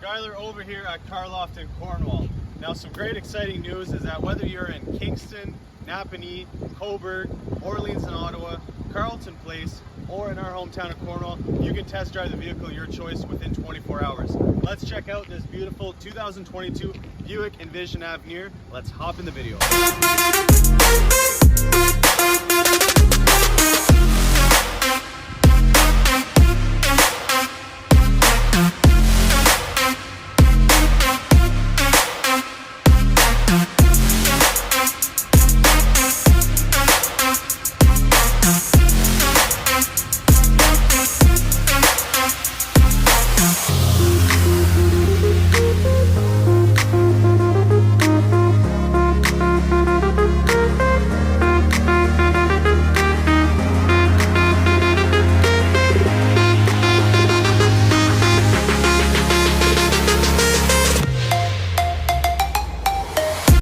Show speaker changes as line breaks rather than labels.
Skylar over here at Carloft in Cornwall. Now some great exciting news is that whether you're in Kingston, Napanee, Cobourg, Orléans and Ottawa, Carleton Place, or in our hometown of Cornwall, you can test drive the vehicle of your choice within 24 hours. Let's check out this beautiful 2022 Buick Envision Avenir. Let's hop in the video.